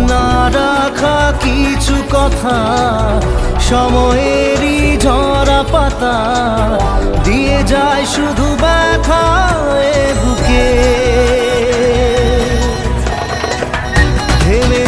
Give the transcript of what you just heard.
না রাখা কিছু কথা, সময়েরই ঝরা পাতা দিয়ে যায় শুধু ব্যথা এ বুকে। থেমে